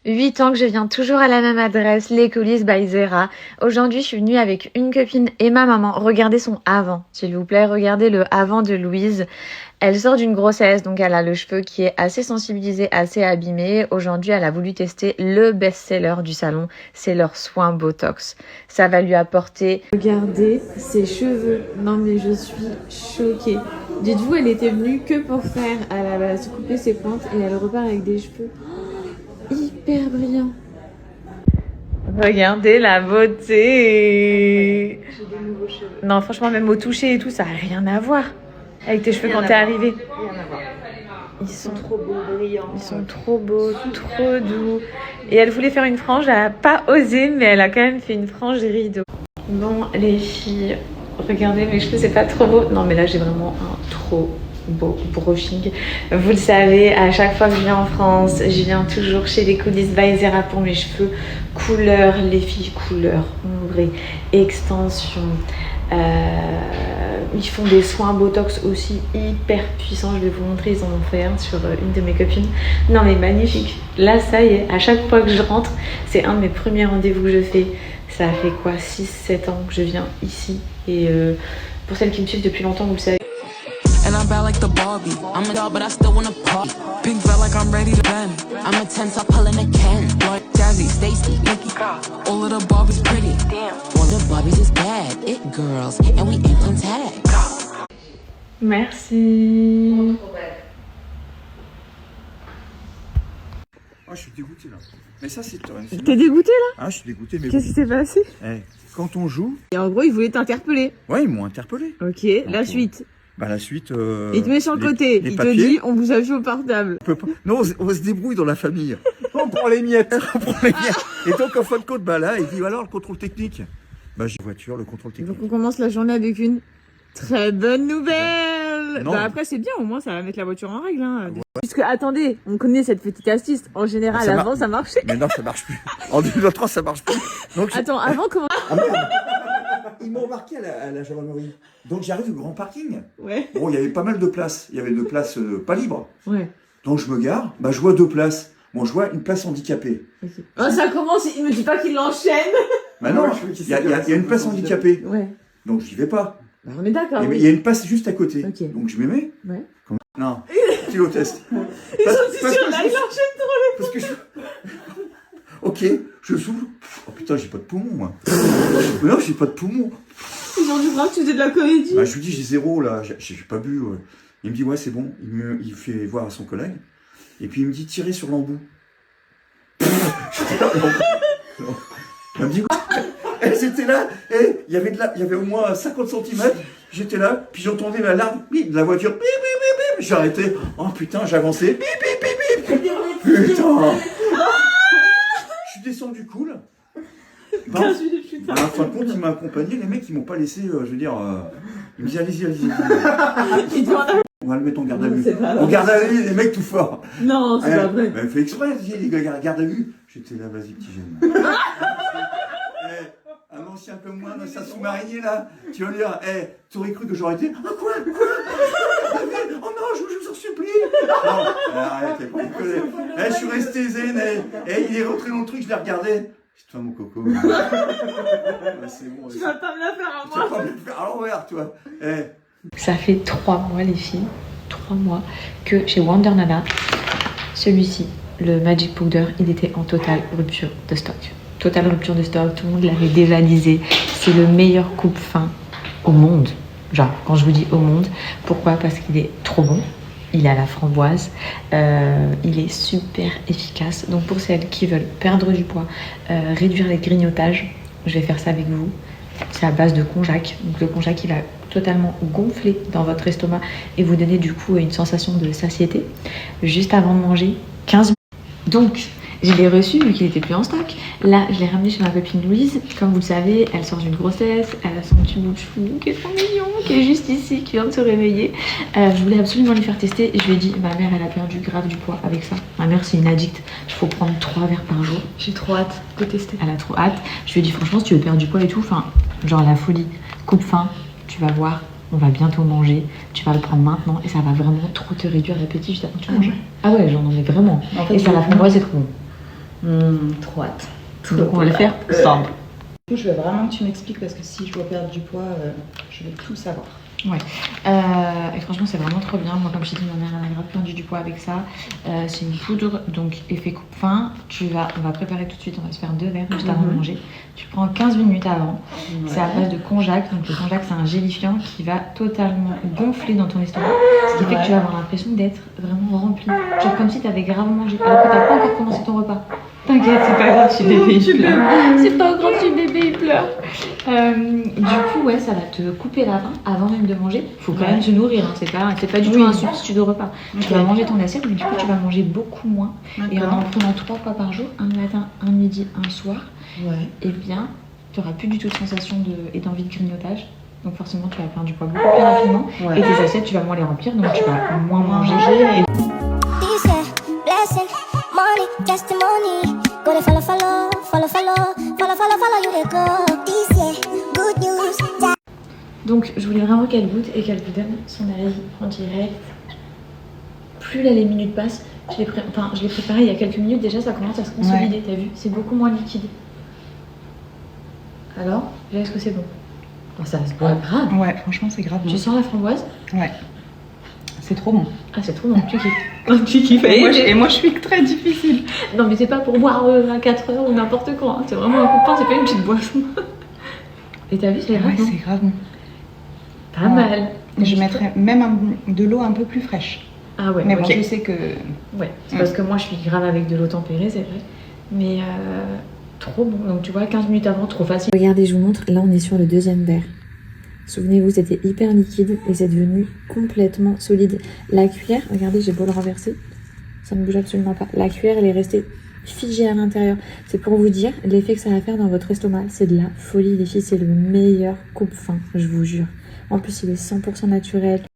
8 ans que je viens toujours à la même adresse, les coulisses by Zera. Aujourd'hui, je suis venue avec une copine et ma maman. Regardez son avant, s'il vous plaît. Regardez le avant de Louise. Elle sort d'une grossesse, donc elle a le cheveu qui est assez sensibilisé, assez abîmé. Aujourd'hui, elle a voulu tester le best-seller du salon, c'est leur soin Botox. Ça va lui apporter... Regardez ses cheveux. Non mais je suis choquée. Dites-vous, elle était venue que pour faire à la base couper ses pointes et elle repart avec des cheveux hyper brillants. Regardez la beauté. J'ai des nouveaux cheveux. Non, franchement, même au toucher et tout, ça n'a rien à voir avec tes cheveux quand t'es arrivée. Rien à voir. Ils sont trop beaux, brillants. Ils sont trop beaux, trop doux. Et elle voulait faire une frange, elle n'a pas osé, mais elle a quand même fait une frange rideau. Bon, les filles, regardez mes cheveux, c'est pas trop beau. Non, mais là, j'ai vraiment un trop beau brushing. Vous le savez, à chaque fois que je viens en France, je viens toujours chez les coulisses by Zera pour mes cheveux. Couleur, les filles, couleur, ombré, extension. Ils font des soins Botox aussi hyper puissants. Je vais vous montrer, ils en ont fait un sur une de mes copines. Non mais magnifique. Là, ça y est, à chaque fois que je rentre, c'est un de mes premiers rendez-vous que je fais. Ça fait quoi, 6-7 ans que je viens ici. Et pour celles qui me suivent depuis longtemps, vous le savez. And I'm bad like the Barbie. I'm a dog, but I still wanna party. Pink felt like I'm ready to bend. I'm a 10, stop pulling a Ken. Like Jazzy, Stacy, Nikki. All of the Barbies pretty. Damn. All the Barbies is bad. It girls, and we ain't on tag. Merci. Ah, je suis dégoûté là. Mais ça, c'est. T'es dégoûté là? Ah, je suis dégoûté, mais. Qu'est-ce qui s'est passé? Quand on joue. Et en gros, ils voulaient t'interpeller. Ouais, ils m'ont interpellé. Ok, la suite. Bah, la suite. Il te met sur le côté. Il te dit, on vous a vu au portable. Non, on se débrouille dans la famille. On prend les miettes. On prend les miettes. Et donc, en fin de compte, bah là, il dit alors le contrôle technique. Bah, j'ai voiture, le contrôle technique. Donc, on commence la journée avec une très bonne nouvelle. Non. Bah, après, c'est bien, au moins, ça va mettre la voiture en règle. Hein. Ouais. Puisque, attendez, on connaît cette petite astuce. En général, avant, ça marchait. Mais non, ça marche plus. En 2023, ça marche plus. Donc, attends, avant, comment. Ah, merde. Ils m'ont remarqué à la gendarmerie. Donc j'arrive au grand parking. Ouais. Bon, il y avait pas mal de places. Il y avait 2 places pas libres. Ouais. Donc je me gare. Bah, je vois 2 places. Bon, je vois une place handicapée. Okay. Oh, ça commence, il me dit pas qu'il l'enchaîne. Bah non, il y a une place handicapée. Ouais. Donc j'y vais pas. Bah, on est d'accord. Il y a une place juste à côté. Okay. Donc je m'y mets. Ouais. Non, kilo test. Ils sont sûrs, là, il enchaîne trop les. Parce que je... Ok, je souffle. Oh putain, j'ai pas de poumon, moi. Non, j'ai pas de poumon. Ils ont dû croire que tu faisais de la comédie. Bah, je lui dis, j'ai 0, là. J'ai pas bu. Ouais. Il me dit, ouais, c'est bon. Il fait voir à son collègue. Et puis, il me dit, tirez sur l'embout. Il me dit, quoi? C'était là. Il y avait au moins 50 cm. J'étais là. Puis j'entendais l'alarme de la voiture. Bip, bip, bip, bip. J'ai arrêté. Oh putain, j'avançais. Bip, bip, bip, bip. Putain. Je suis descendu cool. 15 minutes plus tard. En fin de compte, il m'a accompagné. Les mecs, ils m'ont pas laissé, je veux dire. Ils me disaient, allez-y. On va le mettre en garde à vue. En garde à vue, les mecs tout forts. Non, c'est pas vrai. Mais fait exprès, les gars, garde à vue. J'étais là, vas-y, petit jeune. Un ancien comme moi, dans sa sous-marinier là, tu vas dire, tu aurais cru que j'aurais été. Ah, quoi? Oh non, je vous en supplie. Non, arrête, t'es pas déconné. Je suis resté zen, il est rentré dans le truc, je l'ai regardé. C'est toi mon coco. C'est bon. Tu vas pas me la faire à moi. Tu vas pas me la faire à l'envers, toi. Ça fait 3 mois, les filles, 3 mois que chez Wonder Nana, celui-ci, le Magic Powder, il était en totale rupture de stock. Totale rupture de stock, tout le monde l'avait dévalisé. C'est le meilleur coupe-fin au monde. Genre, quand je vous dis au monde, pourquoi? Parce qu'il est trop bon. Il a la framboise, il est super efficace. Donc pour celles qui veulent perdre du poids, réduire les grignotages, je vais faire ça avec vous. C'est à base de konjac. Donc le konjac, il va totalement gonfler dans votre estomac et vous donner du coup une sensation de satiété. Juste avant de manger, 15 minutes. Donc je l'ai reçu vu qu'il était plus en stock. Là, je l'ai ramené chez ma copine Louise. Comme vous le savez, elle sort d'une grossesse. Elle a son petit bout de chou qui est trop mignon, qui est juste ici, qui vient de se réveiller. Je voulais absolument lui faire tester. Je lui ai dit, ma mère, elle a perdu grave du poids avec ça. Ma mère, c'est une addict. Il faut prendre 3 verres par jour. J'ai trop hâte de tester. Elle a trop hâte. Je lui ai dit, franchement, si tu veux perdre du poids et tout, enfin, genre la folie. Coupe faim, tu vas voir. On va bientôt manger, tu vas le prendre maintenant et ça va vraiment trop te réduire l'appétit juste avant que tu manges. Ah ouais, j'en ai vraiment. En fait, et ça, la framboise, c'est trop bon. Trop hâte. Donc on va le faire ensemble. Du coup, je veux vraiment que tu m'expliques parce que si je dois perdre du poids, je vais tout savoir. Ouais. Et franchement, c'est vraiment trop bien. Moi, comme je t'ai dit, ma mère elle a grave perdu du poids avec ça. C'est une poudre, donc effet coupe-faim. On va préparer tout de suite. On va se faire 2 verres juste avant de manger. Tu prends 15 minutes avant. Ouais. C'est à base de konjac. Donc le konjac, c'est un gélifiant qui va totalement gonfler dans ton estomac. Ce qui fait que tu vas avoir l'impression d'être vraiment rempli. Genre comme si tu avais grave mangé. Alors que tu n'as pas encore commencé ton repas. T'inquiète, c'est pas grave si bébé il pleure. C'est pas grave si bébé il pleure. Du coup, ouais, ça va te couper la faim avant même de manger. Faut quand même se nourrir, hein. C'est pas du tout un substitut de repas. Tu vas manger ton assiette, mais du coup, tu vas manger beaucoup moins. Et en prenant 3 fois par jour, un matin, un midi, un soir, et bien, tu n'auras plus du tout de sensation et d'envie de grignotage. Donc forcément, tu vas perdre du poids beaucoup plus rapidement. Et tes assiettes, tu vas moins les remplir, donc tu vas moins manger. Money, testimony. Go to follow you will go. This year, good news. Donc je voulais vraiment qu'elle goûte et qu'elle vous donne son avis en direct. Plus là les minutes passent, je l'ai préparé il y a quelques minutes déjà, ça commence à se consolider, t'as vu? C'est beaucoup moins liquide. Alors, est-ce que c'est bon? Oh, ça se boit grave. Ouais, franchement, c'est grave. Tu sens la framboise? Ouais. C'est trop bon. Ah, c'est trop bon, tu kiffes. Tu kiffes. Et moi, je suis très difficile. Non, mais c'est pas pour boire à 4 heures ou n'importe quoi. Hein. C'est vraiment un coup de pain, c'est pas une petite boisson. Et t'as vu, c'est grave. Ouais, c'est grave bon. Pas mal. Je mettrais même de l'eau un peu plus fraîche. Ah ouais, mais bon, bon, je sais que... Ouais, c'est parce que moi, je suis grave avec de l'eau tempérée, c'est vrai. Mais trop bon. Donc tu vois, 15 minutes avant, trop facile. Regardez, je vous montre. Là, on est sur le 2e verre. Souvenez-vous, c'était hyper liquide et c'est devenu complètement solide. La cuillère, regardez, j'ai beau le renverser, ça ne bouge absolument pas. La cuillère, elle est restée figée à l'intérieur. C'est pour vous dire l'effet que ça va faire dans votre estomac. C'est de la folie, les filles. C'est le meilleur coupe-faim, je vous jure. En plus, il est 100% naturel.